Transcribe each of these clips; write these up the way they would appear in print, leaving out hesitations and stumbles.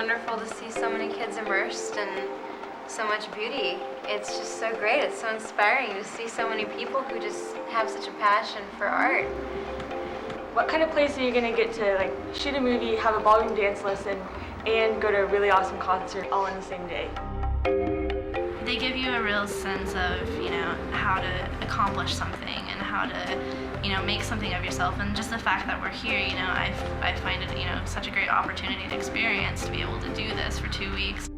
wonderful to see so many kids immersed in so much beauty. It's just so great. It's so inspiring to see so many people who just have such a passion for art. What kind of place are you going to get to like shoot a movie, have a ballroom dance lesson, and go to a really awesome concert all in the same day? They give you a real sense of, how to accomplish something and how to, make something of yourself. And just the fact that we're here, I find it, such a great opportunity to experience, to be able to do this for 2 weeks.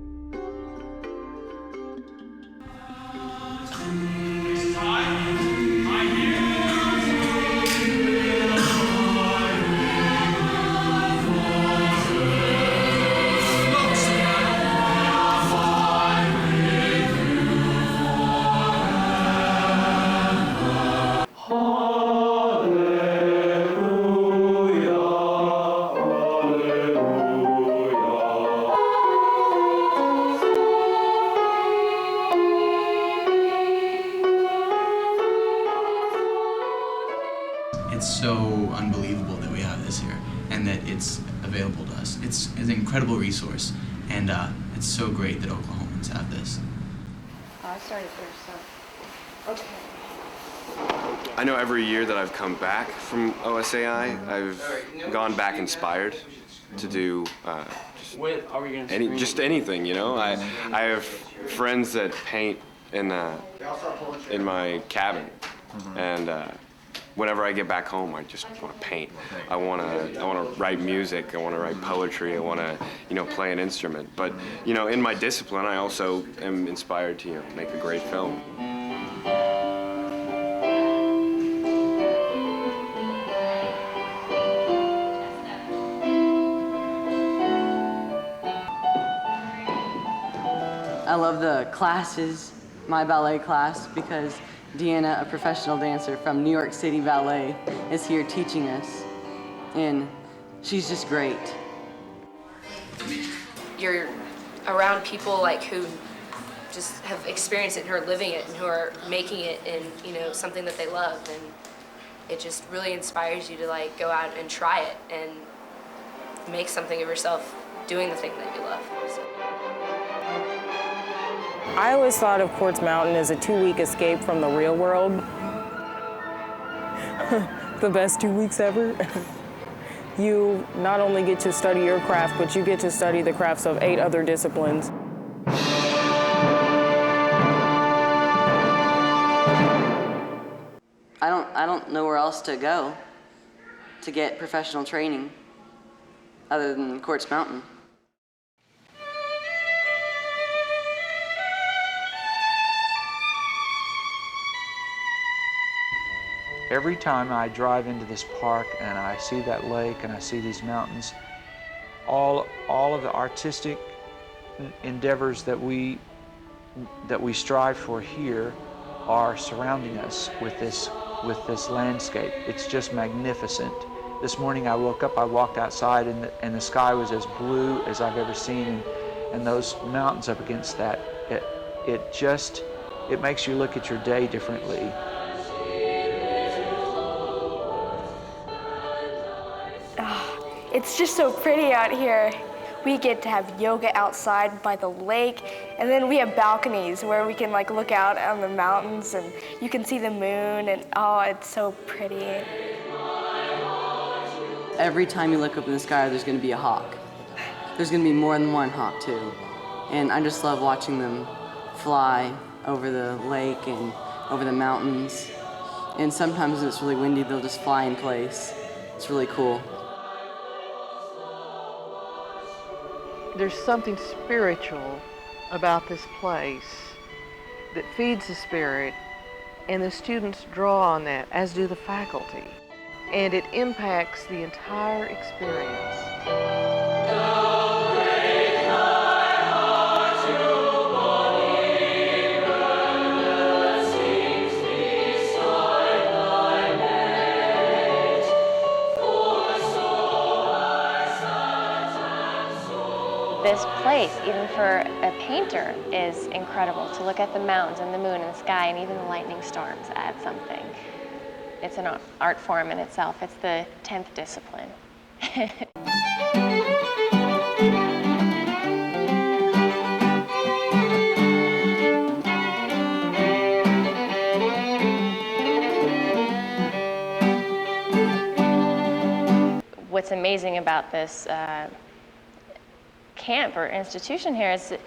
It's so unbelievable that we have this here and that it's available to us. It's an incredible resource, and it's so great that Oklahomans have this. I started first, so. Okay. I know every year that I've come back from OSAI, I've gone back inspired to do just anything, I have friends that paint in my cabin, and whenever I get back home, I just want to paint. I want to write music. I want to write poetry. I want to, play an instrument. But, in my discipline, I also am inspired to, make a great film. I love the classes, my ballet class, because Deanna, a professional dancer from New York City Ballet, is here teaching us, and she's just great. You're around people who just have experienced it and who are living it and who are making it in something that they love, and it just really inspires you to go out and try it and make something of yourself doing the thing that you love. So. I always thought of Quartz Mountain as a 2-week escape from the real world. The best 2 weeks ever. You not only get to study your craft, but you get to study the crafts of 8 other disciplines. I don't know where else to go to get professional training other than Quartz Mountain. Every time I drive into this park and I see that lake and I see these mountains, all of the artistic endeavors that we strive for here are surrounding us with this landscape. It's just magnificent. This morning I woke up, I walked outside, and the sky was as blue as I've ever seen, and those mountains up against that, it makes you look at your day differently. It's just so pretty out here. We get to have yoga outside by the lake, and then we have balconies where we can look out on the mountains, and you can see the moon, and oh, it's so pretty. Every time you look up in the sky, there's going to be a hawk. There's going to be more than one hawk too, and I just love watching them fly over the lake and over the mountains. And sometimes when it's really windy, they'll just fly in place. It's really cool. There's something spiritual about this place that feeds the spirit, and the students draw on that, as do the faculty, and it impacts the entire experience. This place, even for a painter, is incredible. To look at the mountains and the moon and the sky and even the lightning storms add something. It's an art form in itself. It's the 10th discipline. what's amazing about this camp or institution here is that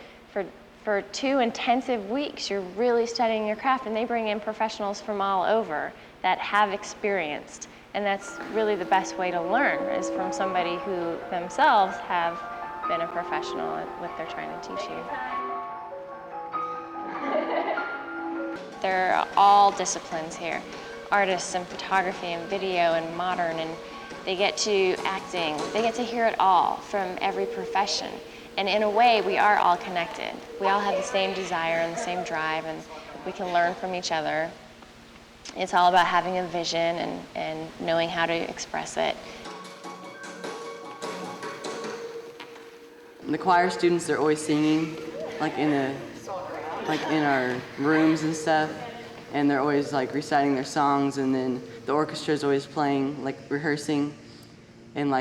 for 2 intensive weeks, you're really studying your craft, and they bring in professionals from all over that have experienced. And that's really the best way to learn, is from somebody who themselves have been a professional at what they're trying to teach you. There are all disciplines here, artists and photography and video and modern, and they get to acting. They get to hear it all from every profession. And in a way, we are all connected. We all have the same desire and the same drive, and we can learn from each other. It's all about having a vision and knowing how to express it. The choir students, they're always singing, like in our rooms and stuff, and they're always like reciting their songs, and then the orchestra is always playing, like rehearsing, and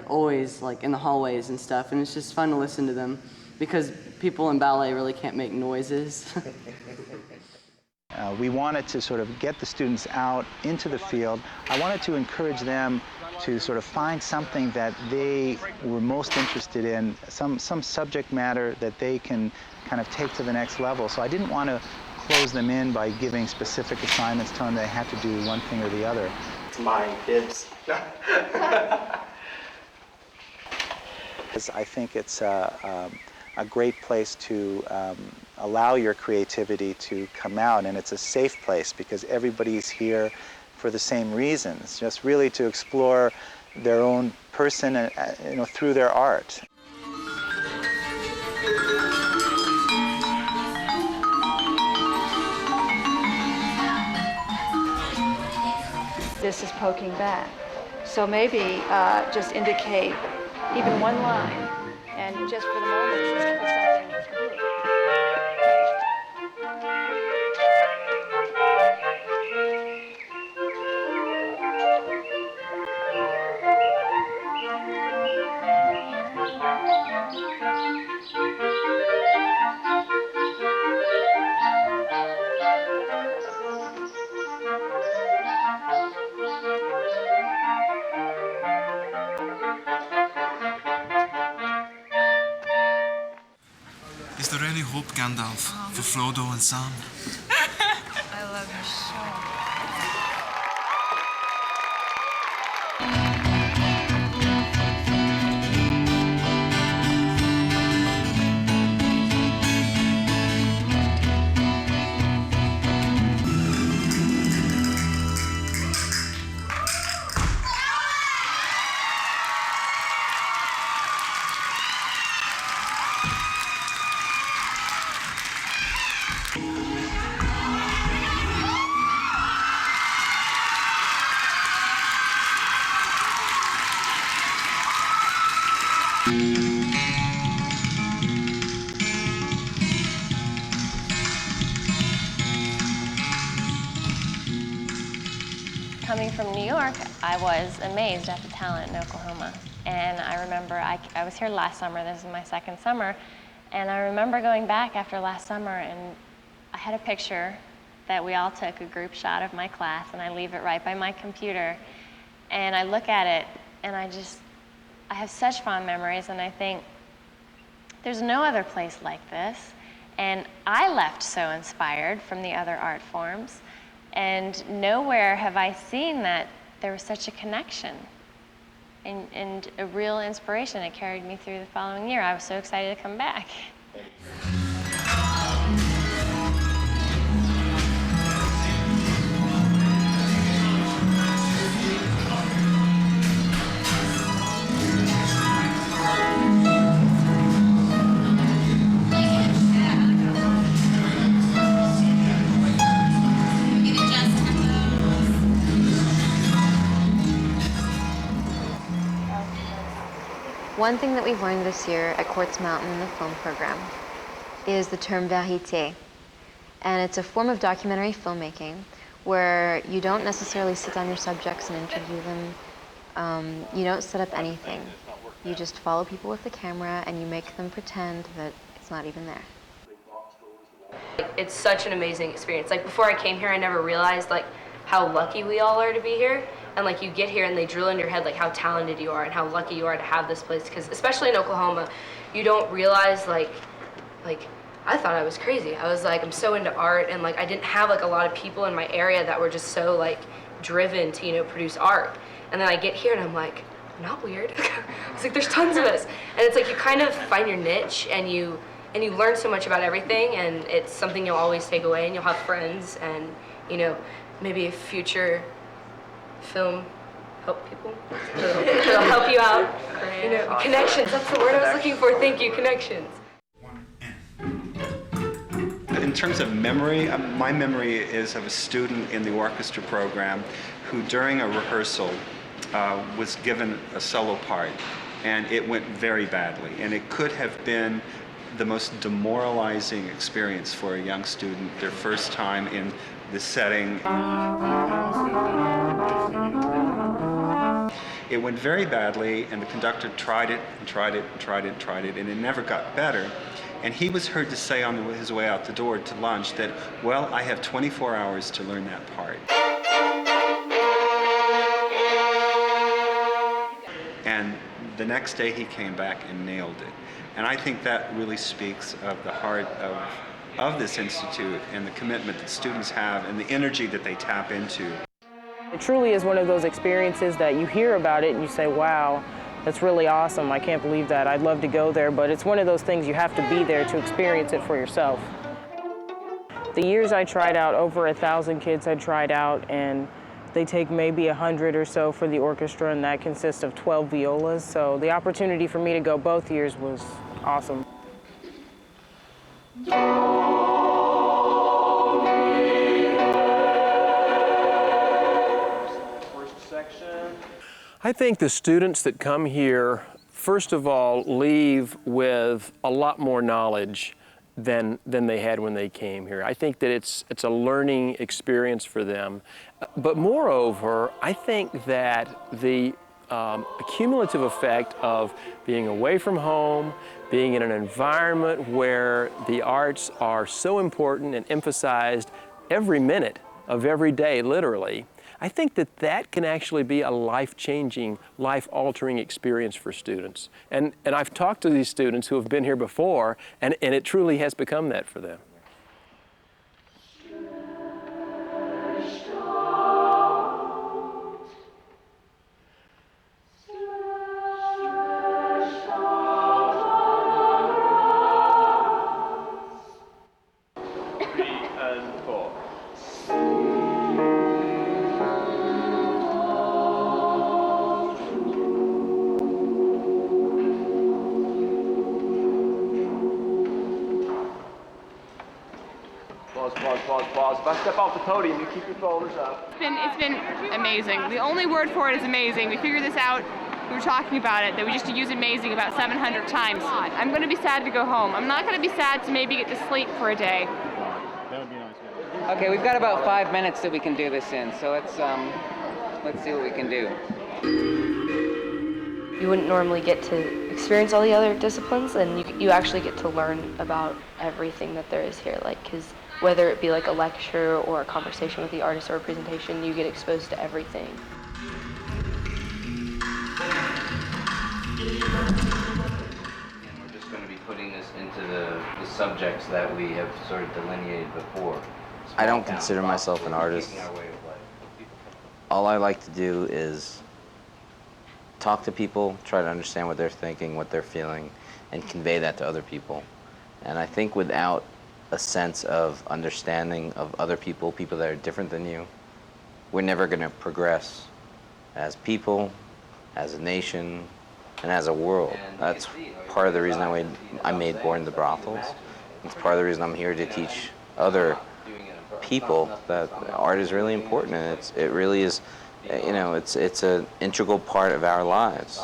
always like in the hallways and stuff, and it's just fun to listen to them because people in ballet really can't make noises. We wanted to sort of get the students out into the field. I wanted to encourage them to sort of find something that they were most interested in, some subject matter that they can kind of take to the next level. So I didn't want to close them in by giving specific assignments, telling them they had to do one thing or the other. My kids. I think it's a great place to allow your creativity to come out, and it's a safe place because everybody's here for the same reasons, just really to explore their own person, through their art. This is poking back. So maybe just indicate even one line, and just for the moment, it's something completely. Is there any hope, Gandalf, for Frodo and Sam? I love you so Coming from New York, I was amazed at the talent in Oklahoma. And I remember I was here last summer. This is my second summer. And I remember going back after last summer, and I had a picture that we all took, a group shot of my class, and I leave it right by my computer. And I look at it, and I have such fond memories, and I think, there's no other place like this. And I left so inspired from the other art forms. And nowhere have I seen that there was such a connection and a real inspiration. It carried me through the following year. I was so excited to come back. One thing that we've learned this year at Quartz Mountain in the film program is the term vérité. And it's a form of documentary filmmaking where you don't necessarily sit down your subjects and interview them. You don't set up anything. You just follow people with the camera and you make them pretend that it's not even there. It's such an amazing experience. Like before I came here, I never realized how lucky we all are to be here. and like you get here and they drill in your head like how talented you are and how lucky you are to have this place, because especially in Oklahoma, you don't realize like I thought I was crazy. I was like, I'm so into art, and like I didn't have like a lot of people in my area that were just so like driven to, you know, produce art. And then I get here and I'm like, I'm not weird. It's like there's tons of us, and it's like you kind of find your niche, and you learn so much about everything, and it's something you'll always take away, and you'll have friends, and you know, maybe a future film help people. It'll help you out. You know, connections. That's the word I was looking for. Thank you, connections. In terms of memory, my memory is of a student in the orchestra program who during a rehearsal was given a solo part, and it went very badly, and it could have been the most demoralizing experience for a young student, their first time in the setting. It went very badly, and the conductor tried it and tried it and tried it and tried it, and it never got better. And he was heard to say on his way out the door to lunch that, well, I have 24 hours to learn that part. And the next day he came back and nailed it. And I think that really speaks of the heart of this institute and the commitment that students have and the energy that they tap into. It truly is one of those experiences that you hear about it and you say, wow, that's really awesome. I can't believe that. I'd love to go there, but it's one of those things you have to be there to experience it for yourself. The years I tried out, over 1,000 kids had tried out, and they take maybe 100 or so for the orchestra, and that consists of 12 violas. So the opportunity for me to go both years was awesome. I think the students that come here, first of all, leave with a lot more knowledge than they had when they came here. I think that it's a learning experience for them. But moreover, I think that the cumulative effect of being away from home, being in an environment where the arts are so important and emphasized every minute of every day, literally, I think that that can actually be a life-changing, life-altering experience for students. And I've talked to these students who have been here before, and it truly has become that for them. Pause. If I step off the podium, you keep your shoulders up. It's been amazing. The only word for it is amazing. We figured this out. We were talking about it, that we used to use amazing about 700 times. I'm going to be sad to go home. I'm not going to be sad to maybe get to sleep for a day. That would be nice. Okay, we've got about 5 minutes that we can do this in, so let's see what we can do. You wouldn't normally get to experience all the other disciplines, and you actually get to learn about everything that there is here, like, because whether it be like a lecture or a conversation with the artist or a presentation, you get exposed to everything. And we're just going to be putting this into the subjects that we have sort of delineated before. I don't consider myself an artist. All I like to do is talk to people, try to understand what they're thinking, what they're feeling, and convey that to other people. And I think without a sense of understanding of other people, people that are different than you, we're never going to progress as people, as a nation, and as a world. That's part of the reason I made Born in the Brothels. It's part of the reason I'm here to teach other people that art is really important, and it really is, you know, it's an integral part of our lives.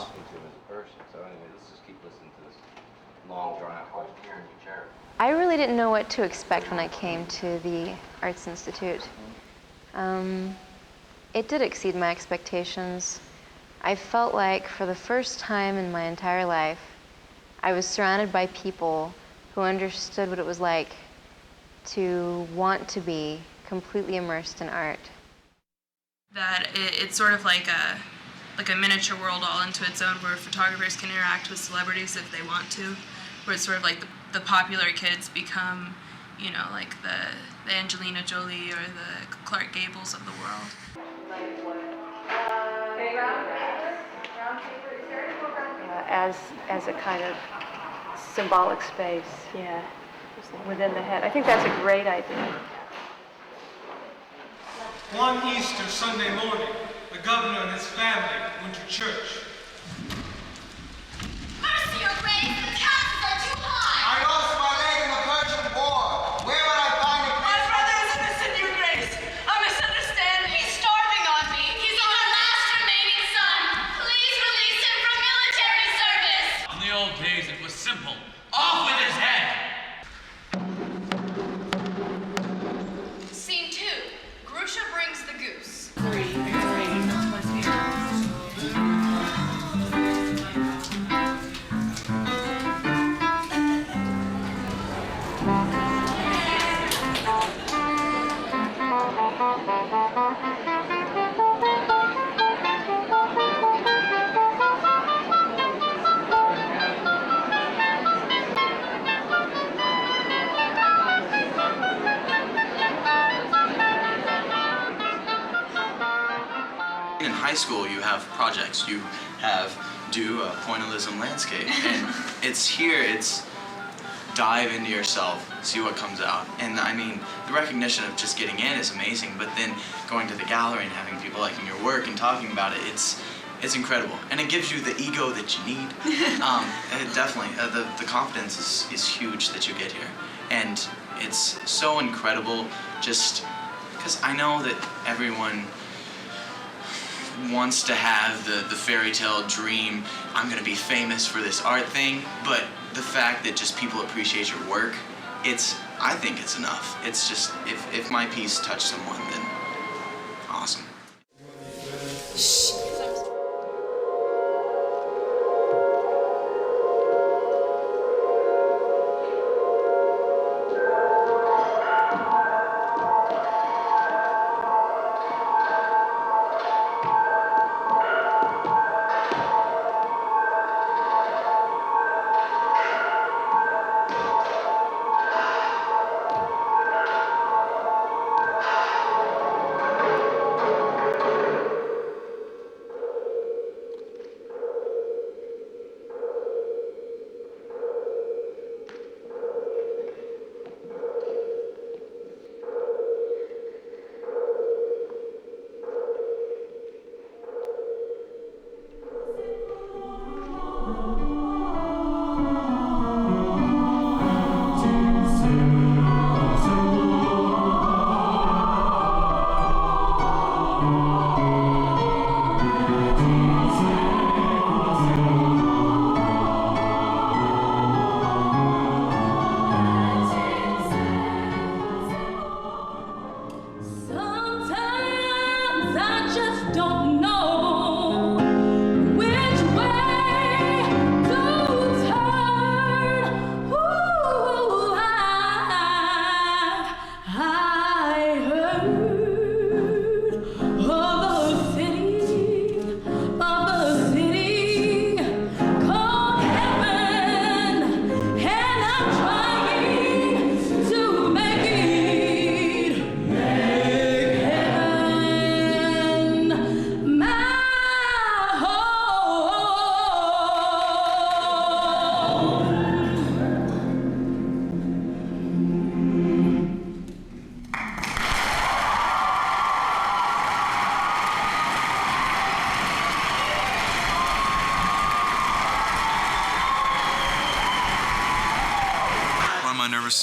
I really didn't know what to expect when I came to the Arts Institute. It did exceed my expectations. I felt like for the first time in my entire life, I was surrounded by people who understood what it was like to want to be completely immersed in art. That it's sort of like a miniature world all into its own, where photographers can interact with celebrities if they want to, where it's sort of like the popular kids become, you know, like the Angelina Jolie or the Clark Gables of the world. As a kind of symbolic space, yeah, within the head. I think that's a great idea. One Easter Sunday morning, the governor and his family went to church. Mercy, your grace, the taxes are too high! I lost my leg in the Persian War. Where would I find a place? My brother is innocent, your grace. A misunderstanding. He's starving on me. He's our last remaining son. Please release him from military service. In the old days, it was simple. Off with his head! Scene 2. Grusha brings the goose. In high school, you have projects. You do a pointillism landscape, and it's dive into yourself, see what comes out. And I mean, the recognition of just getting in is amazing, but then going to the gallery and having people liking your work and talking about it, it's incredible. And it gives you the ego that you need. Definitely, the confidence is huge that you get here. And it's so incredible just because I know that everyone wants to have the fairy tale dream, I'm gonna be famous for this art thing, but the fact that just people appreciate your work, I think it's enough. It's just, if my piece touched someone, then awesome.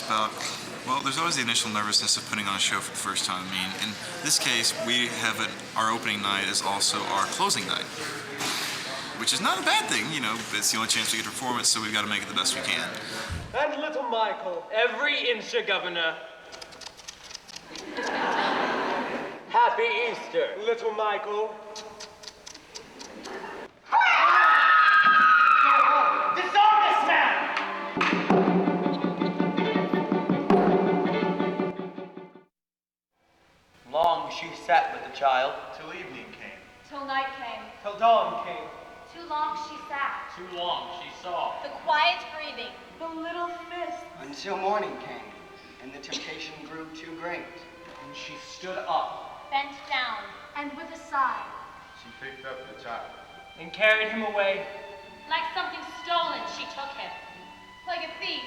About, well, there's always the initial nervousness of putting on a show for the first time. I mean, in this case, we have our opening night is also our closing night, which is not a bad thing, you know. It's the only chance we get to perform it, so we've got to make it the best we can. And little Michael, every inch a governor. Happy Easter, little Michael. Disarm this man! Long she sat with the child. Till evening came. Till night came. Till dawn came. Too long she sat. Too long she saw. The quiet breathing. The little mist. Until morning came, and the temptation grew too great. And she stood up. Bent down. And with a sigh. She picked up the child. And carried him away. Like something stolen, she took him. Like a thief,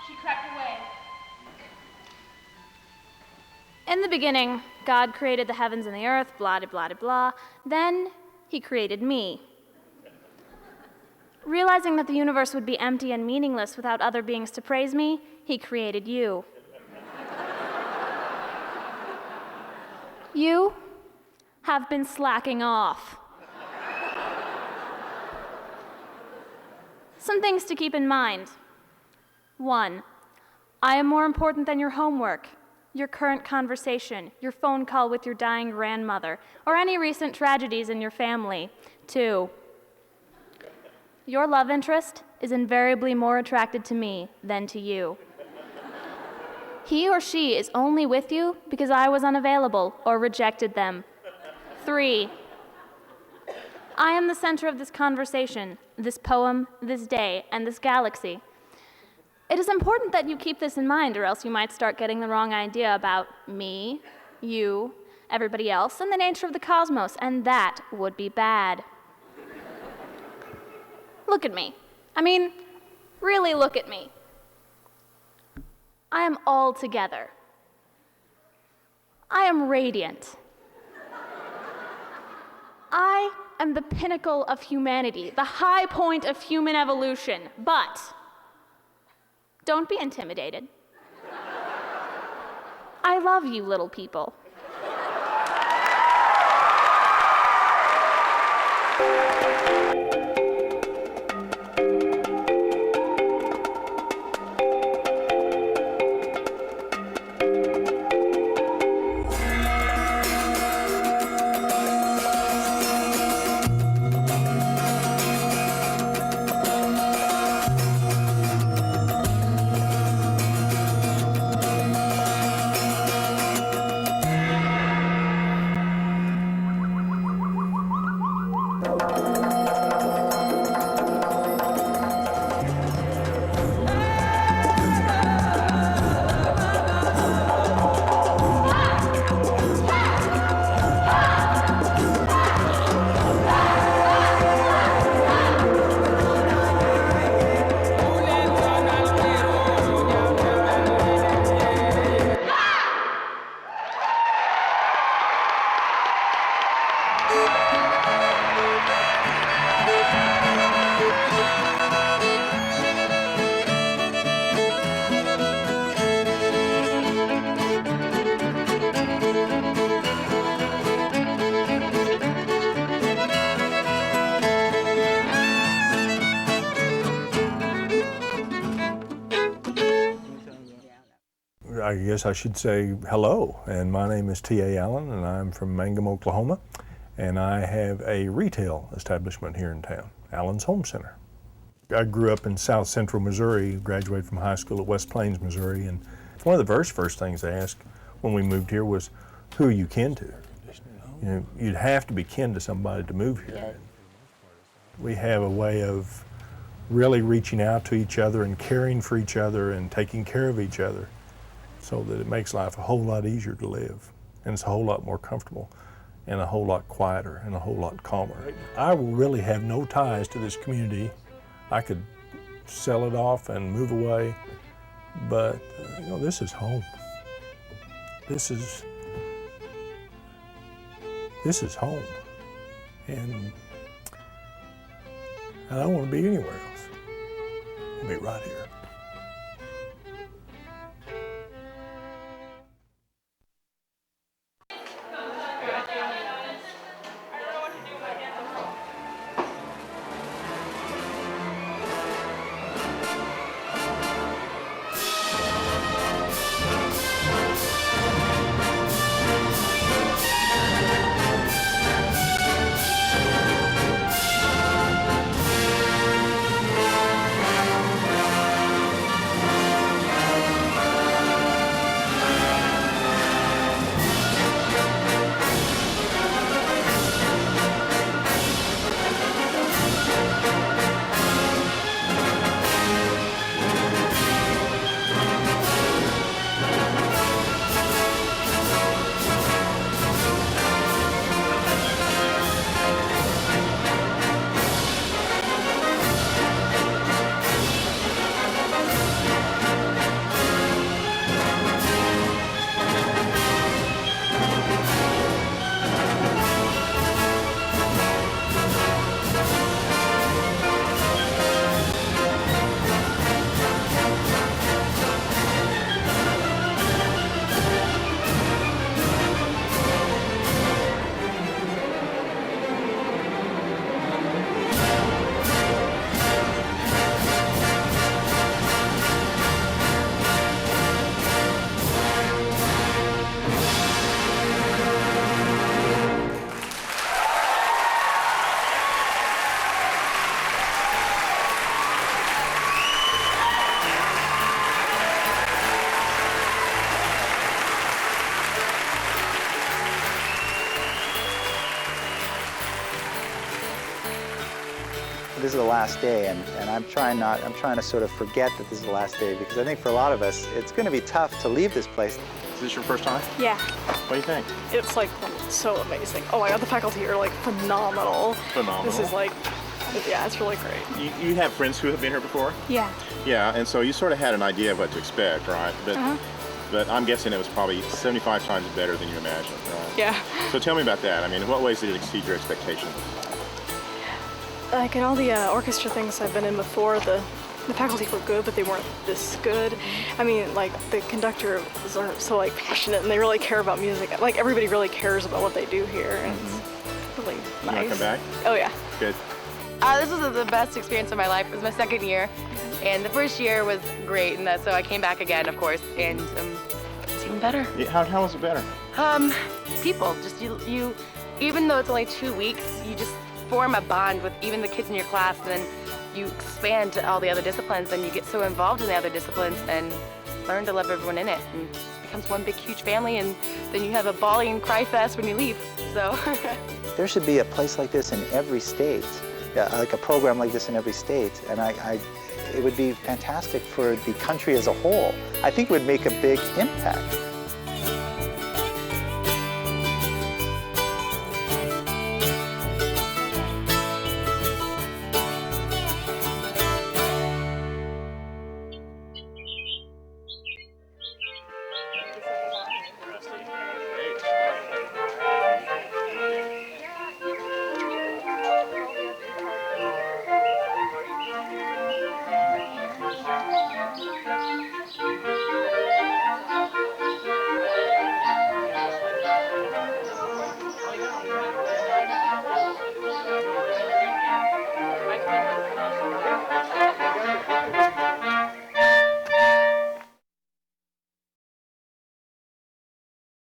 she crept away. In the beginning, God created the heavens and the earth, blah, de, blah, de, blah. Then he created me. Realizing that the universe would be empty and meaningless without other beings to praise me, he created you. You have been slacking off. Some things to keep in mind. 1, I am more important than your homework, your current conversation, your phone call with your dying grandmother, or any recent tragedies in your family. 2, your love interest is invariably more attracted to me than to you. He or she is only with you because I was unavailable or rejected them. 3, I am the center of this conversation, this poem, this day, and this galaxy. It is important that you keep this in mind, or else you might start getting the wrong idea about me, you, everybody else, and the nature of the cosmos, and that would be bad. Look at me. I mean, really look at me. I am all together. I am radiant. I am the pinnacle of humanity, the high point of human evolution, but don't be intimidated. I love you, little people. I guess I should say hello, and my name is T.A. Allen, and I'm from Mangum, Oklahoma, and I have a retail establishment here in town, Allen's Home Center. I grew up in South Central Missouri, graduated from high school at West Plains, Missouri, and one of the first things they asked when we moved here was, who are you kin to? You know, you'd have to be kin to somebody to move here. Yeah. We have a way of really reaching out to each other and caring for each other and taking care of each other, so that it makes life a whole lot easier to live, and it's a whole lot more comfortable and a whole lot quieter and a whole lot calmer. I really have no ties to this community. I could sell it off and move away, but you know, this is home. This is home, and I don't want to be anywhere else. I'll be right here. this is the last day, and I'm trying to sort of forget that this is the last day, because I think for a lot of us, it's going to be tough to leave this place. Is this your first time? Yeah. What do you think? It's like so amazing. Oh my God, the faculty are like phenomenal. Phenomenal. This is like, yeah, it's really great. You have friends who have been here before? Yeah. Yeah, and so you sort of had an idea of what to expect, right? But I'm guessing it was probably 75 times better than you imagined, right? Yeah. So tell me about that. I mean, in what ways did it exceed your expectations? Like in all the orchestra things I've been in before, the faculty were good, but they weren't this good. I mean, like the conductors are so like passionate, and they really care about music. Like everybody really cares about what they do here, and it's really nice. You want to come back? Oh yeah. Good. This was the best experience of my life. It was my second year, and the first year was great, and so I came back again, of course, and it's even better. Yeah, how was it better? People, just you, even though it's only 2 weeks, you just form a bond with even the kids in your class, and then you expand to all the other disciplines, and you get so involved in the other disciplines and learn to love everyone in it, and it becomes one big huge family, and then you have a bawling and cry fest when you leave. So There should be a place like this in every state, like a program like this in every state, and it would be fantastic for the country as a whole. I think it would make a big impact.